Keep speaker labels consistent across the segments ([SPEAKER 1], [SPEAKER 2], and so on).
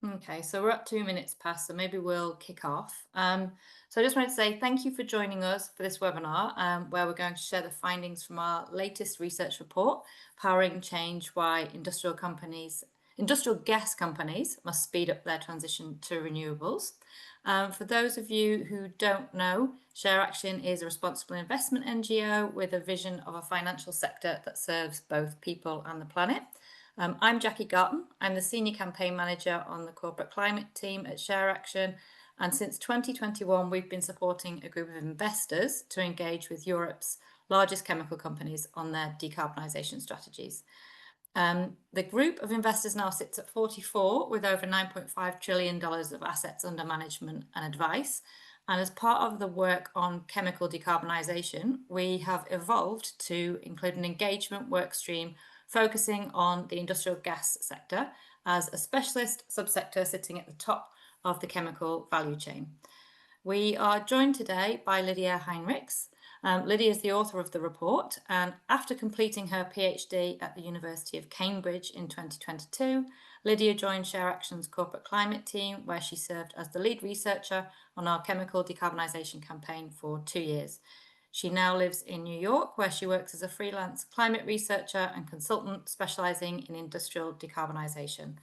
[SPEAKER 1] Okay, so we're at 2 minutes past, so maybe we'll kick off. So I just wanted to say thank you for joining us for this webinar, where we're going to share the findings from our latest research report, Powering Change: Why Industrial Gas Companies Must Speed Up Their Transition to Renewables. For those of you who don't know, Share Action is a responsible investment NGO with a vision of a financial sector that serves both people and the planet. I'm Jackie Garton. I'm the Senior Campaign Manager on the Corporate Climate team at Share Action. And since 2021, we've been supporting a group of investors to engage with Europe's largest chemical companies on their decarbonisation strategies. The group of investors now sits at 44 with over $9.5 trillion of assets under management and advice. And as part of the work on chemical decarbonisation, we have evolved to include an engagement work stream focusing on the industrial gas sector as a specialist subsector sitting at the top of the chemical value chain. We are joined today by Lydia Heinrichs. Lydia is the author of the report, and after completing her PhD at the University of Cambridge in 2022, Lydia joined Share Action's corporate climate team, where she served as the lead researcher on our chemical decarbonisation campaign for 2 years. She now lives in New York, where she works as a freelance climate researcher and consultant specialising in industrial decarbonisation.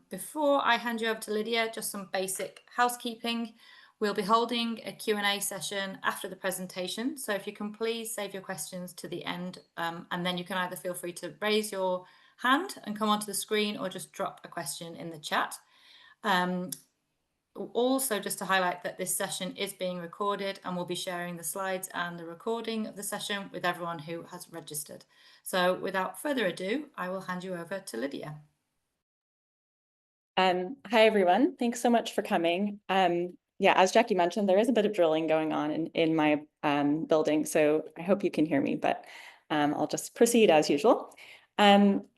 [SPEAKER 1] Before I hand you over to Lydia, just some basic housekeeping. We'll be holding a Q&A session after the presentation, so if you can please save your questions to the end, and then you can either feel free to raise your hand and come onto the screen or just drop a question in the chat. Also, just to highlight that this session is being recorded, and we'll be sharing the slides and the recording of the session with everyone who has registered. So without further ado, I will hand you over to Lydia.
[SPEAKER 2] Hi, everyone. Thanks so much for coming. Yeah, as Jackie mentioned, there is a bit of drilling going on in my building, so I hope you can hear me, but I'll just proceed as usual.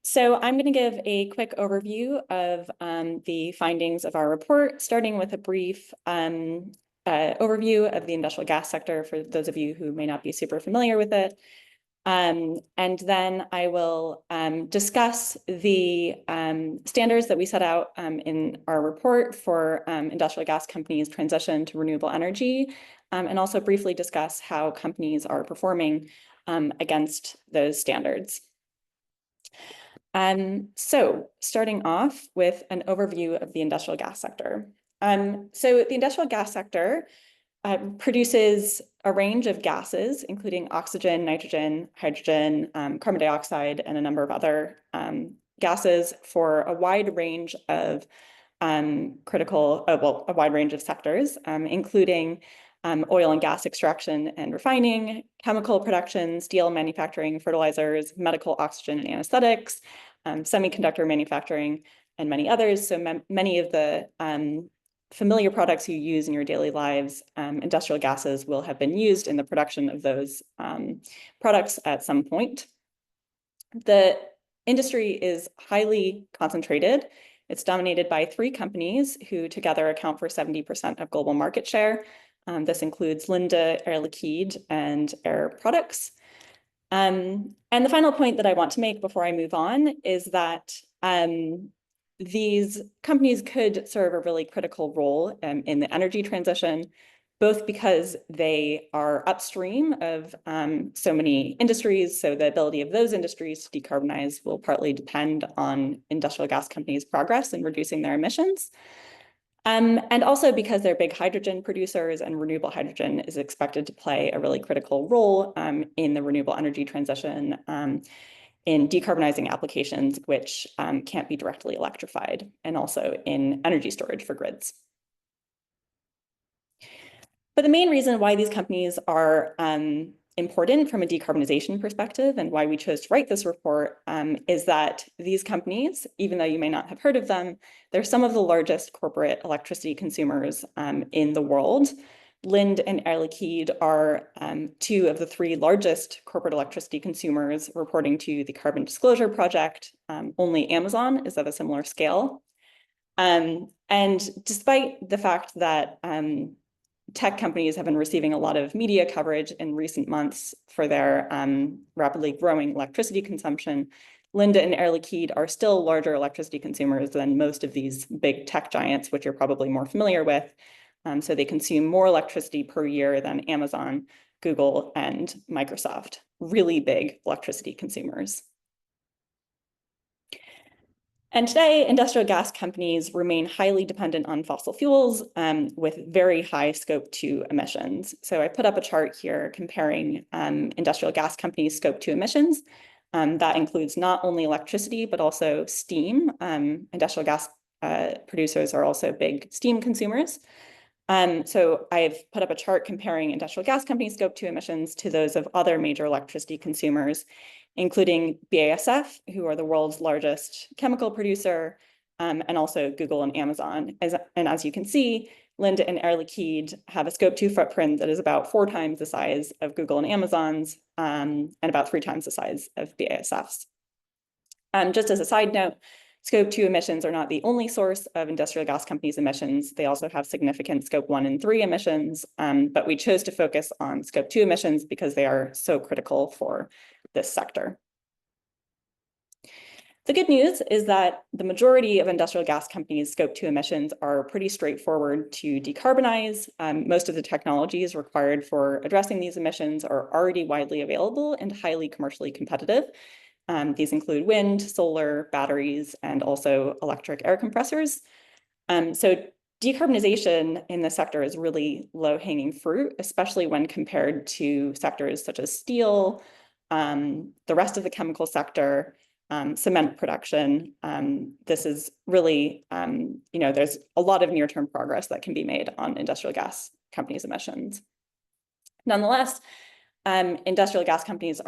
[SPEAKER 2] So I'm going to give a quick overview of the findings of our report, starting with a brief overview of the industrial gas sector for those of you who may not be super familiar with it. And then I will discuss the standards that we set out in our report for industrial gas companies' transition to renewable energy, and also briefly discuss how companies are performing against those standards. So starting off with an overview of the industrial gas sector. So the industrial gas sector produces a range of gases, including oxygen, nitrogen, hydrogen, carbon dioxide, and a number of other gases for a wide range of a wide range of sectors, including oil and gas extraction and refining, chemical production, steel manufacturing, fertilizers, medical oxygen and anesthetics, semiconductor manufacturing, and many others. So many of the familiar products you use in your daily lives, industrial gases will have been used in the production of those products at some point. The industry is highly concentrated. It's dominated by 3 companies who together account for 70% of global market share. This includes Linde, Air Liquide, and Air Products. And the final point that I want to make before I move on is that these companies could serve a really critical role in the energy transition, both because they are upstream of so many industries. So the ability of those industries to decarbonize will partly depend on industrial gas companies' progress in reducing their emissions. And also because they're big hydrogen producers, and renewable hydrogen is expected to play a really critical role in the renewable energy transition, in decarbonizing applications which can't be directly electrified, and also in energy storage for grids. But the main reason why these companies are important from a decarbonization perspective, and why we chose to write this report, is that these companies, even though you may not have heard of them, they're some of the largest corporate electricity consumers in the world. Linde and Air Liquide are 2 of the 3 largest corporate electricity consumers, reporting to the Carbon Disclosure Project. Only Amazon is of a similar scale. And despite the fact that tech companies have been receiving a lot of media coverage in recent months for their rapidly growing electricity consumption, Linde and Air Liquide are still larger electricity consumers than most of these big tech giants, which you're probably more familiar with. So they consume more electricity per year than Amazon, Google, and Microsoft. Really big electricity consumers. And today, industrial gas companies remain highly dependent on fossil fuels with very high Scope 2 emissions. So I put up a chart here comparing industrial gas companies' Scope 2 emissions. That includes not only electricity, but also steam. Industrial gas producers are also big steam consumers. So I've put up a chart comparing industrial gas companies' Scope 2 emissions to those of other major electricity consumers, including BASF, who are the world's largest chemical producer, and also Google and Amazon. And as you can see, Linde and Air Liquide have a Scope 2 footprint that is about 4 times the size of Google and Amazon's, and about 3 times the size of BASF's. Just as a side note, Scope 2 emissions are not the only source of industrial gas companies' emissions. They also have significant Scope 1 and 3 emissions, but we chose to focus on Scope 2 emissions because they are so critical for this sector. The good news is that the majority of industrial gas companies' Scope 2 emissions are pretty straightforward to decarbonize. Most of the technologies required for addressing these emissions are already widely available and highly commercially competitive. These include wind, solar, batteries, and also electric air compressors. So decarbonization in the sector is really low-hanging fruit, especially when compared to sectors such as steel, the rest of the chemical sector, cement production. This is really, there's a lot of near-term progress that can be made on industrial gas companies' emissions. Nonetheless, industrial gas companies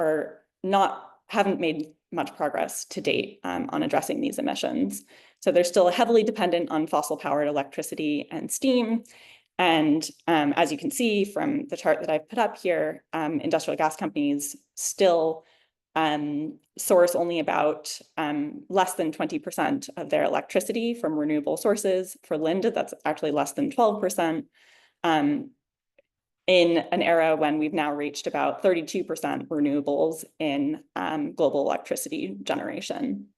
[SPEAKER 2] haven't made much progress to date on addressing these emissions. So they're still heavily dependent on fossil-powered electricity and steam. And as you can see from the chart that I've put up here, industrial gas companies still source only about less than 20% of their electricity from renewable sources. For Linde, that's actually less than 12%. In an era when we've now reached about 32% renewables in global electricity generation.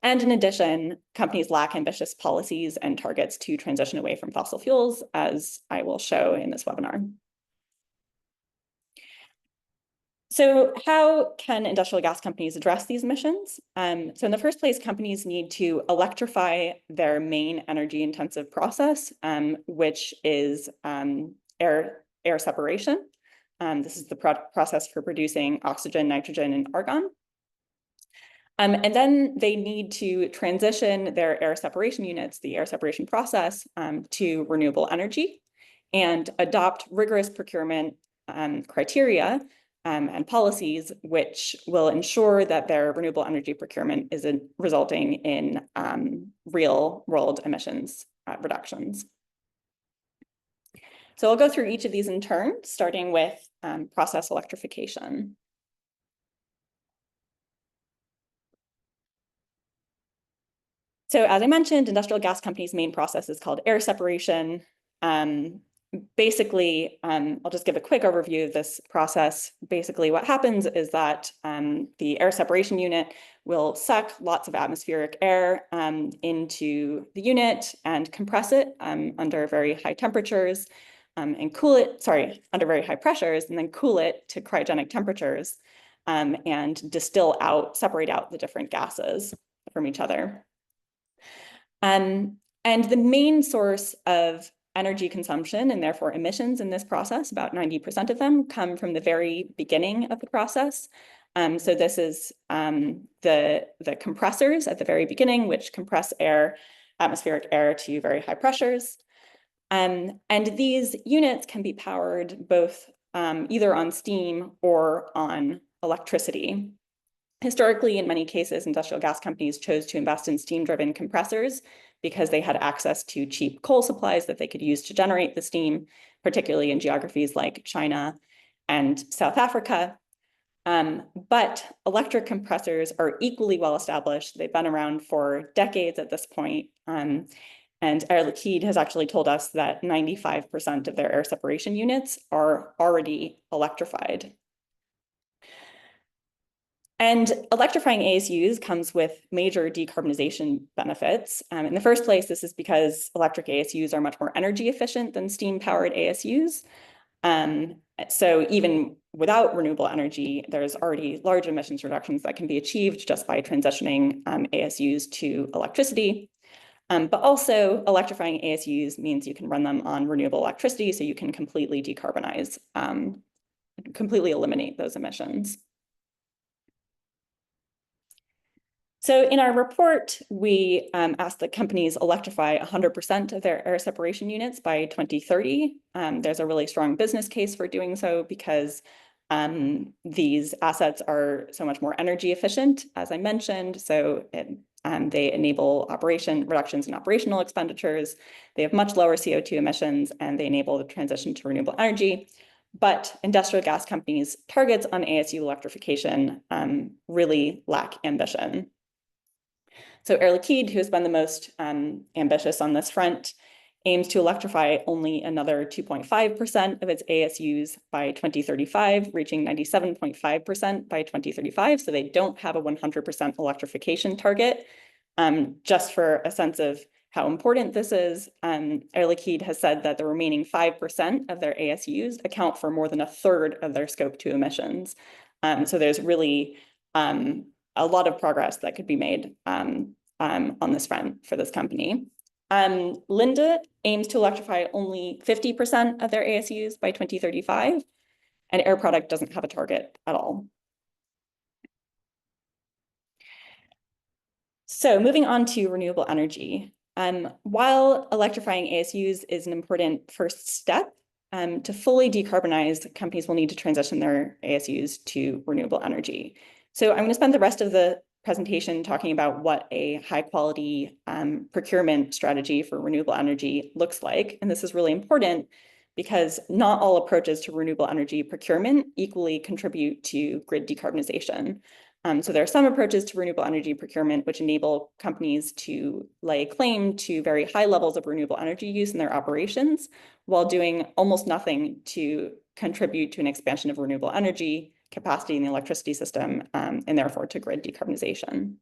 [SPEAKER 2] And in addition, companies lack ambitious policies and targets to transition away from fossil fuels, as I will show in this webinar. So how can industrial gas companies address these emissions? So in the first place, companies need to electrify their main energy intensive process, which is air separation. This is the process for producing oxygen, nitrogen, and argon. And then they need to transition their air separation units, the air separation process, to renewable energy and adopt rigorous procurement criteria and policies which will ensure that their renewable energy procurement is resulting in real world emissions reductions. So I'll go through each of these in turn, starting with process electrification. So as I mentioned, industrial gas companies' main process is called air separation. Basically, I'll just give a quick overview of this process. Basically, what happens is that the air separation unit will suck lots of atmospheric air into the unit and compress it under very high temperatures and cool it, under very high pressures, and then cool it to cryogenic temperatures and separate out the different gases from each other. And the main source of energy consumption and therefore emissions in this process, about 90% of them, come from the very beginning of the process. So this is the compressors at the very beginning, which compress atmospheric air to very high pressures. And these units can be powered both either on steam or on electricity. Historically, in many cases, industrial gas companies chose to invest in steam-driven compressors because they had access to cheap coal supplies that they could use to generate the steam, particularly in geographies like China and South Africa. But electric compressors are equally well established. They've been around for decades at this point. And Air Liquide has actually told us that 95% of their air separation units are already electrified. And electrifying ASUs comes with major decarbonization benefits. In the first place, this is because electric ASUs are much more energy efficient than steam-powered ASUs. So even without renewable energy, there's already large emissions reductions that can be achieved just by transitioning ASUs to electricity. But also electrifying ASUs means you can run them on renewable electricity, so you can completely decarbonize, completely eliminate those emissions. So in our report, we asked that companies electrify 100% of their air separation units by 2030. There's a really strong business case for doing so because these assets are so much more energy efficient, as I mentioned. So they enable reductions in operational expenditures. They have much lower CO2 emissions, and they enable the transition to renewable energy. But industrial gas companies' targets on ASU electrification really lack ambition. So Air Liquide, who has been the most ambitious on this front, aims to electrify only another 2.5% of its ASUs by 2035, reaching 97.5% by 2035. So they don't have a 100% electrification target. Just for a sense of how important this is, Air Liquide has said that the remaining 5% of their ASUs account for more than a third of their Scope 2 emissions. So there's really a lot of progress that could be made on this front for this company. Linde aims to electrify only 50% of their ASUs by 2035, and Air Product doesn't have a target at all. So moving on to renewable energy. While electrifying ASUs is an important first step, to fully decarbonize, companies will need to transition their ASUs to renewable energy. So I'm going to spend the rest of the presentation talking about what a high quality procurement strategy for renewable energy looks like. And this is really important because not all approaches to renewable energy procurement equally contribute to grid decarbonization. So there are some approaches to renewable energy procurement which enable companies to lay claim to very high levels of renewable energy use in their operations while doing almost nothing to contribute to an expansion of renewable energy capacity in the electricity system, and therefore to grid decarbonization.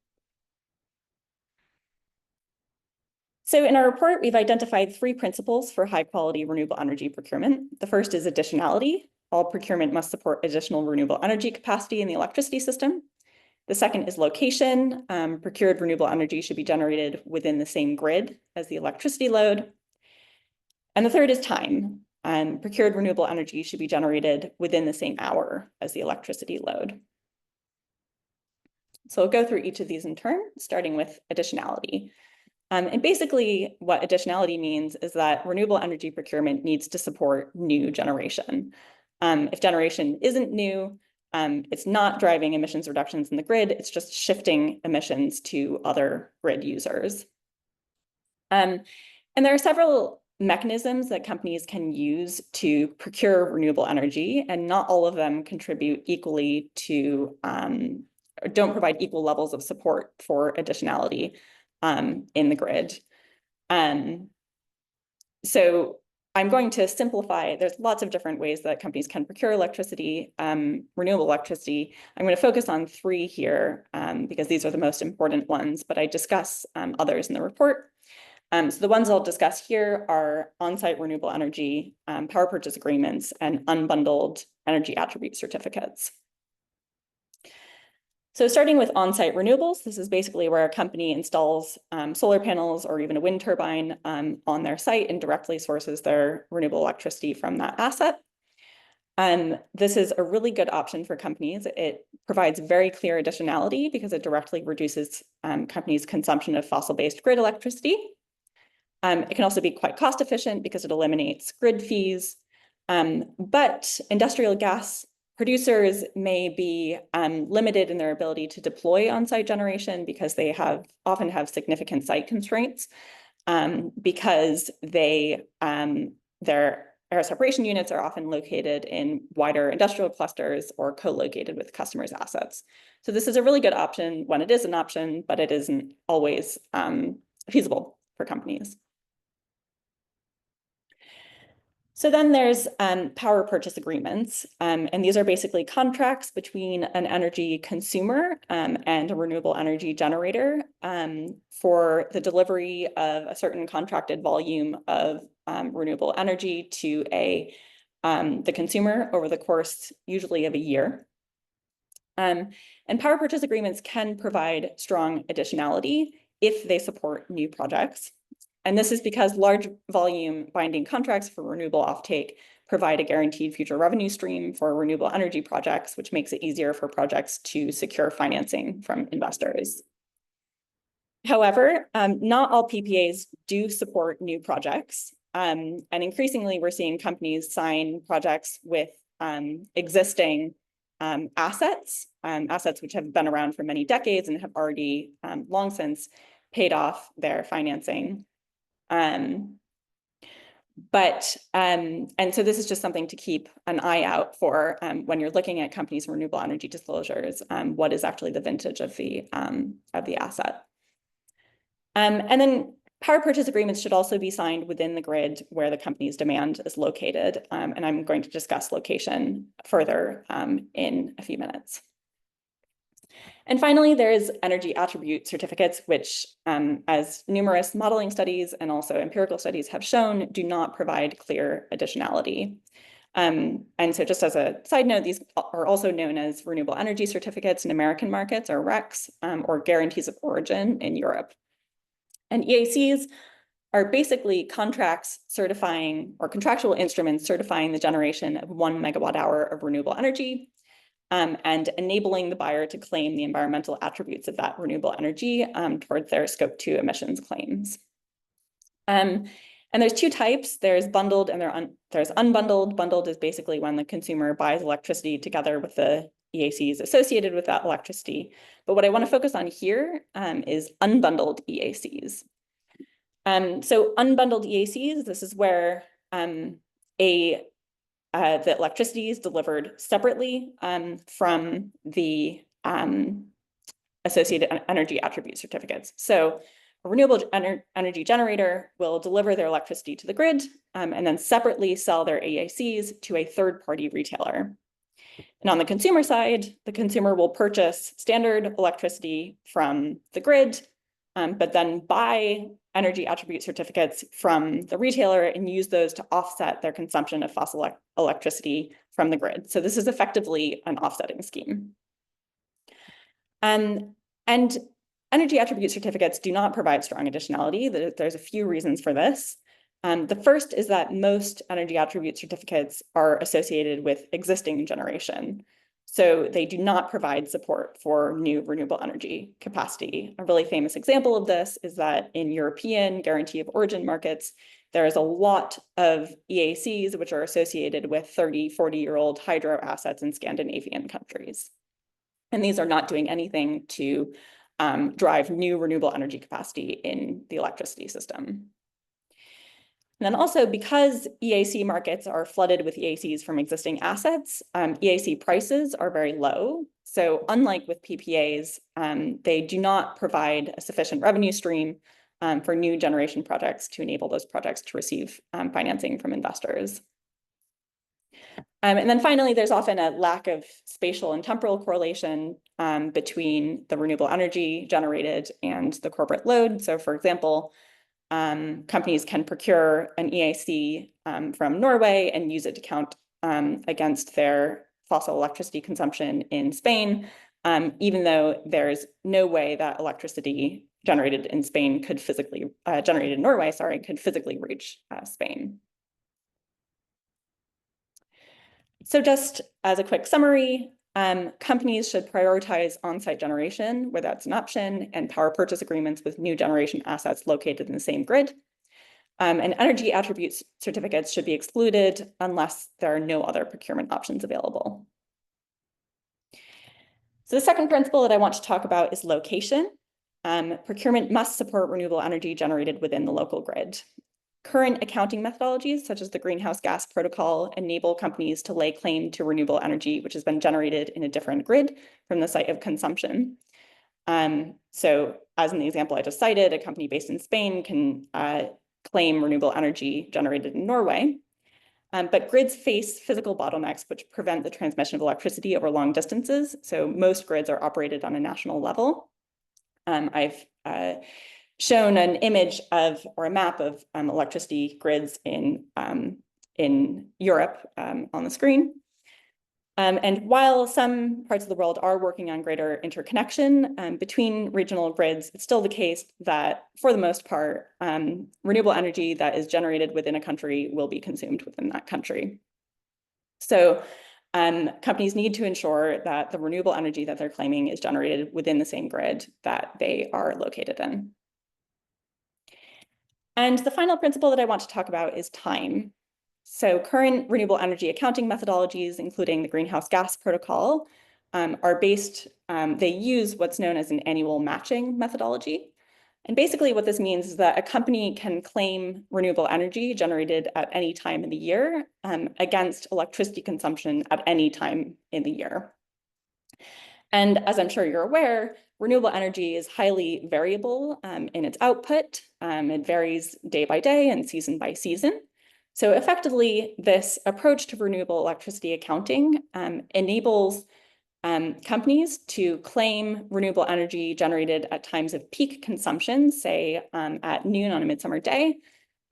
[SPEAKER 2] So in our report, we've identified 3 principles for high quality renewable energy procurement. The first is additionality. All procurement must support additional renewable energy capacity in the electricity system. The second is location. Procured renewable energy should be generated within the same grid as the electricity load. And the third is time. Procured renewable energy should be generated within the same hour as the electricity load. So I'll go through each of these in turn, starting with additionality. And basically what additionality means is that renewable energy procurement needs to support new generation. If generation isn't new, it's not driving emissions reductions in the grid, it's just shifting emissions to other grid users. And there are several mechanisms that companies can use to procure renewable energy, and not all of them contribute equally to, or don't provide equal levels of support for additionality in the grid. So I'm going to simplify. There's lots of different ways that companies can procure electricity, renewable electricity. I'm going to focus on 3 here because these are the most important ones, but I discuss others in the report. So the ones I'll discuss here are on-site renewable energy, power purchase agreements, and unbundled energy attribute certificates. So starting with on-site renewables, this is basically where a company installs solar panels or even a wind turbine on their site and directly sources their renewable electricity from that asset. This is a really good option for companies. It provides very clear additionality because it directly reduces companies' consumption of fossil-based grid electricity. It can also be quite cost efficient because it eliminates grid fees. But industrial gas producers may be limited in their ability to deploy on-site generation because they often have significant site constraints because their air separation units are often located in wider industrial clusters or co-located with customers' assets. So this is a really good option when it is an option, but it isn't always feasible for companies. So then there's power purchase agreements, and these are basically contracts between an energy consumer and a renewable energy generator for the delivery of a certain contracted volume of renewable energy to the consumer over the course usually of a year. And power purchase agreements can provide strong additionality if they support new projects. And this is because large volume binding contracts for renewable offtake provide a guaranteed future revenue stream for renewable energy projects, which makes it easier for projects to secure financing from investors. However, not all PPAs do support new projects. And increasingly, we're seeing companies sign projects with existing assets which have been around for many decades and have already long since paid off their financing. And so this is just something to keep an eye out for when you're looking at companies' renewable energy disclosures, what is actually the vintage of the asset. And then power purchase agreements should also be signed within the grid where the company's demand is located. And I'm going to discuss location further in a few minutes. And finally, there's energy attribute certificates, which, as numerous modeling studies and also empirical studies have shown, do not provide clear additionality. And so just as a side note, these are also known as renewable energy certificates in American markets, or RECs, or guarantees of origin in Europe. And EACs are basically contracts certifying, or contractual instruments certifying the generation of 1 megawatt hour of renewable energy, and enabling the buyer to claim the environmental attributes of that renewable energy towards their Scope 2 emissions claims. And there's two types. There's bundled and there's unbundled. Bundled is basically when the consumer buys electricity together with the EACs associated with that electricity. But what I want to focus on here is unbundled EACs. So unbundled EACs, this is where the electricity is delivered separately from the associated energy attribute certificates. So a renewable energy generator will deliver their electricity to the grid and then separately sell their EACs to a third-party retailer. And on the consumer side, the consumer will purchase standard electricity from the grid, but then buy energy attribute certificates from the retailer and use those to offset their consumption of fossil electricity from the grid. So this is effectively an offsetting scheme. And energy attribute certificates do not provide strong additionality. There's a few reasons for this. The first is that most energy attribute certificates are associated with existing generation. So they do not provide support for new renewable energy capacity. A really famous example of this is that in European guarantee of origin markets, there is a lot of EACs which are associated with 30, 40-year-old hydro assets in Scandinavian countries. And these are not doing anything to drive new renewable energy capacity in the electricity system. And then also, because EAC markets are flooded with EACs from existing assets, EAC prices are very low. So unlike with PPAs, they do not provide a sufficient revenue stream for new generation projects to enable those projects to receive financing from investors. And then finally, there's often a lack of spatial and temporal correlation between the renewable energy generated and the corporate load. So for example, companies can procure an EAC from Norway and use it to count against their fossil electricity consumption in Spain, even though there's no way that electricity generated in Spain could physically, generated in Norway, sorry, could physically reach Spain. So just as a quick summary, companies should prioritize on-site generation where that's an option and power purchase agreements with new generation assets located in the same grid. And energy attributes certificates should be excluded unless there are no other procurement options available. So the second principle that I want to talk about is location. Procurement must support renewable energy generated within the local grid. Current accounting methodologies, such as the Greenhouse Gas Protocol, enable companies to lay claim to renewable energy which has been generated in a different grid from the site of consumption. So as in the example I just cited, a company based in Spain can claim renewable energy generated in Norway. But grids face physical bottlenecks which prevent the transmission of electricity over long distances. So most grids are operated on a national level. I've shown an image of, or a map of electricity grids in Europe on the screen. And while some parts of the world are working on greater interconnection between regional grids, it's still the case that, for the most part, renewable energy that is generated within a country will be consumed within that country. So companies need to ensure that the renewable energy that they're claiming is generated within the same grid that they are located in. And the final principle that I want to talk about is time. So current renewable energy accounting methodologies, including the greenhouse gas protocol, are based, they use what's known as an annual matching methodology. And basically what this means is that a company can claim renewable energy generated at any time in the year against electricity consumption at any time in the year. And as I'm sure you're aware, renewable energy is highly variable in its output. It varies day by day and season by season. So effectively, this approach to renewable electricity accounting enables companies to claim renewable energy generated at times of peak consumption, say at noon on a midsummer day,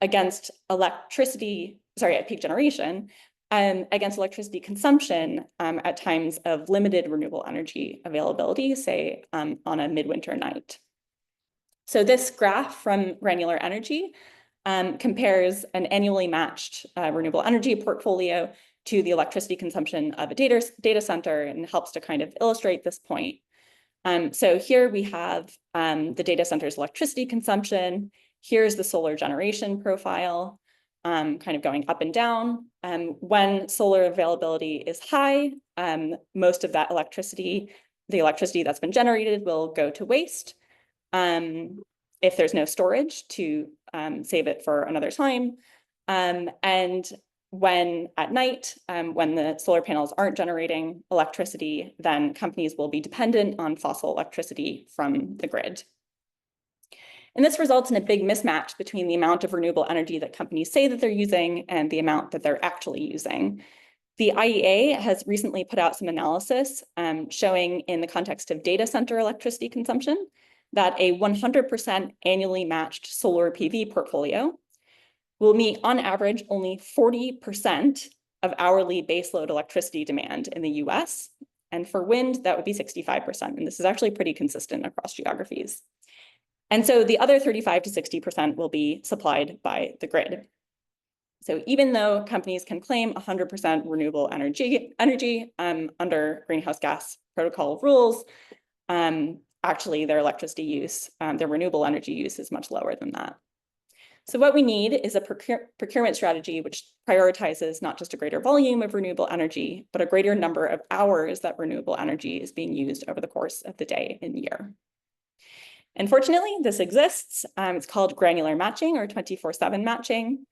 [SPEAKER 2] against at peak generation, against electricity consumption at times of limited renewable energy availability, say on a midwinter night. So this graph from Granular Energy compares an annually matched renewable energy portfolio to the electricity consumption of a data center and helps to kind of illustrate this point. So here we have the data center's electricity consumption. Here's the solar generation profile, kind of going up and down. When solar availability is high, most of that electricity, the electricity that's been generated, will go to waste. If there's no storage, to save it for another time. And when at night, when the solar panels aren't generating electricity, then companies will be dependent on fossil electricity from the grid. And this results in a big mismatch between the amount of renewable energy that companies say that they're using and the amount that they're actually using. The IEA has recently put out some analysis showing, in the context of data center electricity consumption, that a 100% annually matched solar PV portfolio will meet, on average, only 40% of hourly baseload electricity demand in the US. And for wind, that would be 65%. And this is actually pretty consistent across geographies. And so the other 35 to 60% will be supplied by the grid. So even though companies can claim 100% renewable energy under greenhouse gas protocol rules, actually their electricity use, their renewable energy use is much lower than that. So what we need is a procurement strategy which prioritizes not just a greater volume of renewable energy, but a greater number of hours that renewable energy is being used over the course of the day and year. And fortunately, this exists. It's called granular matching, or 24/7 matching.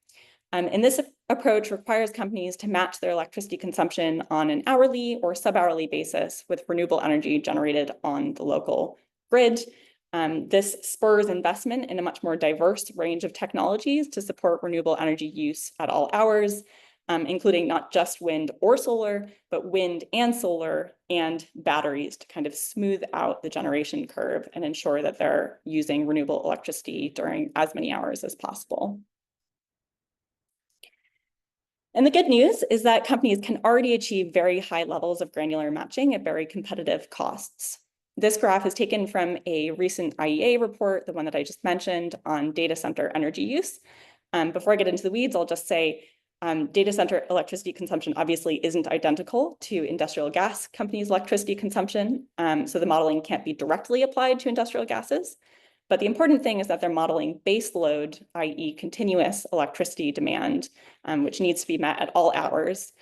[SPEAKER 2] And this approach requires companies to match their electricity consumption on an hourly or sub-hourly basis with renewable energy generated on the local grid. This spurs investment in a much more diverse range of technologies to support renewable energy use at all hours, including not just wind or solar, but wind and solar and batteries to kind of smooth out the generation curve and ensure that they're using renewable electricity during as many hours as possible. And the good news is that companies can already achieve very high levels of granular matching at very competitive costs. This graph is taken from a recent IEA report, the one that I just mentioned, on data center energy use. Before I get into the weeds, I'll just say data center electricity consumption obviously isn't identical to industrial gas companies' electricity consumption, so the modeling can't be directly applied to industrial gases. But the important thing is that they're modeling base load, i.e. continuous electricity demand, which needs to be met at all hours.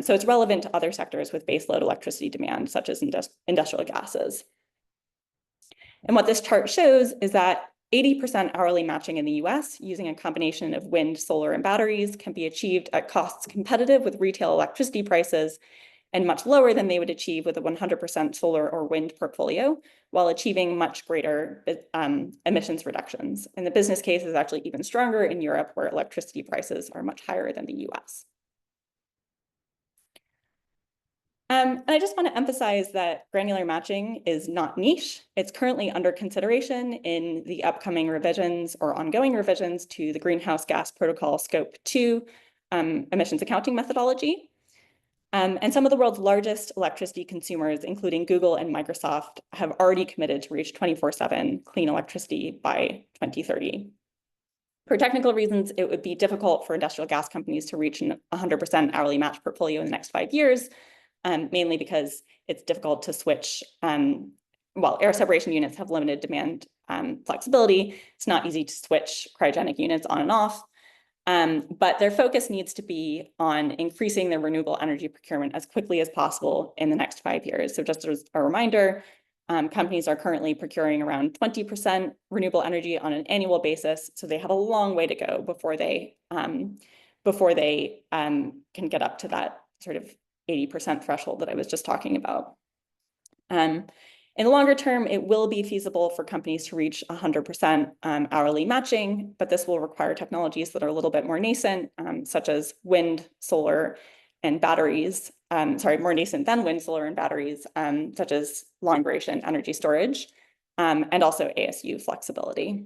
[SPEAKER 2] So it's relevant to other sectors with base load electricity demand, such as industrial gases. And what this chart shows is that 80% hourly matching in the US using a combination of wind, solar, and batteries can be achieved at costs competitive with retail electricity prices and much lower than they would achieve with a 100% solar or wind portfolio, while achieving much greater emissions reductions. And the business case is actually even stronger in Europe, where electricity prices are much higher than the US. And I just want to emphasize that granular matching is not niche. It's currently under consideration in the upcoming revisions or ongoing revisions to the Greenhouse Gas Protocol Scope 2 emissions accounting methodology. And some of the world's largest electricity consumers, including Google and Microsoft, have already committed to reach 24/7 clean electricity by 2030. For technical reasons, it would be difficult for industrial gas companies to reach an 100% hourly match portfolio in the next 5 years, mainly because it's difficult to switch. While air separation units have limited demand flexibility, it's not easy to switch cryogenic units on and off. But their focus needs to be on increasing their renewable energy procurement as quickly as possible in the next 5 years. So just as a reminder, companies are currently procuring around 20% renewable energy on an annual basis. So they have a long way to go before they can get up to that sort of 80% threshold that I was just talking about. In the longer term, it will be feasible for companies to reach 100% hourly matching, but this will require technologies that are a little bit more nascent, such as wind, solar, and batteries. More nascent than wind, solar, and batteries, such as long duration energy storage, and also ASU flexibility.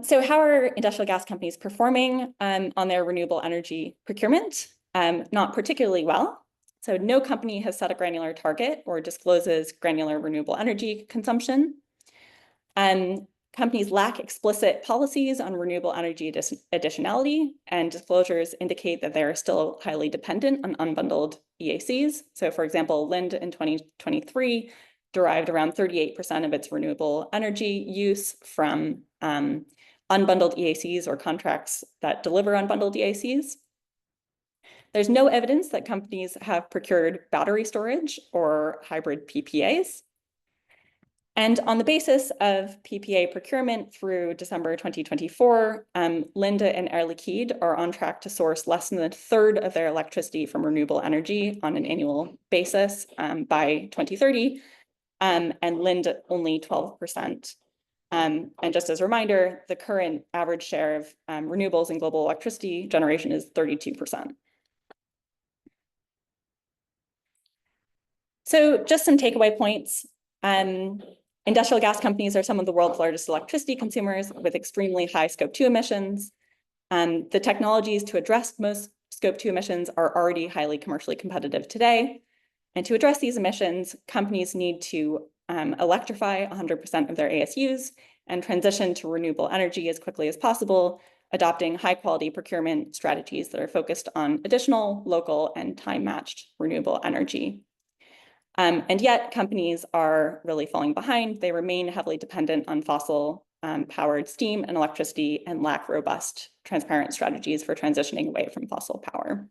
[SPEAKER 2] So how are industrial gas companies performing on their renewable energy procurement? Not particularly well. So no company has set a granular target or discloses granular renewable energy consumption. Companies lack explicit policies on renewable energy additionality, and disclosures indicate that they're still highly dependent on unbundled EACs. So for example, Linde in 2023 derived around 38% of its renewable energy use from unbundled EACs or contracts that deliver unbundled EACs. There's no evidence that companies have procured battery storage or hybrid PPAs. And on the basis of PPA procurement through December 2024, Linde and Air Liquide are on track to source less than a third of their electricity from renewable energy on an annual basis by 2030, and Linde only 12%. And just as a reminder, the current average share of renewables in global electricity generation is 32%. So just some takeaway points. Industrial gas companies are some of the world's largest electricity consumers with extremely high Scope 2 emissions. The technologies to address most Scope 2 emissions are already highly commercially competitive today. And to address these emissions, companies need to electrify 100% of their ASUs and transition to renewable energy as quickly as possible, adopting high-quality procurement strategies that are focused on additional, local, and time-matched renewable energy. And yet companies are really falling behind. They remain heavily dependent on fossil powered steam and electricity and lack robust, transparent strategies for transitioning away from fossil power.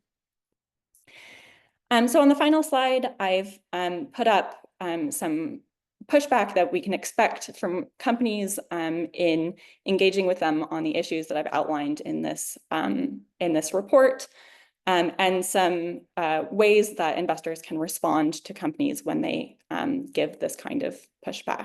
[SPEAKER 2] So on the final slide, I've put up some pushback that we can expect from companies in engaging with them on the issues that I've outlined in this report. And some ways that investors can respond to companies when they give this kind of pushback.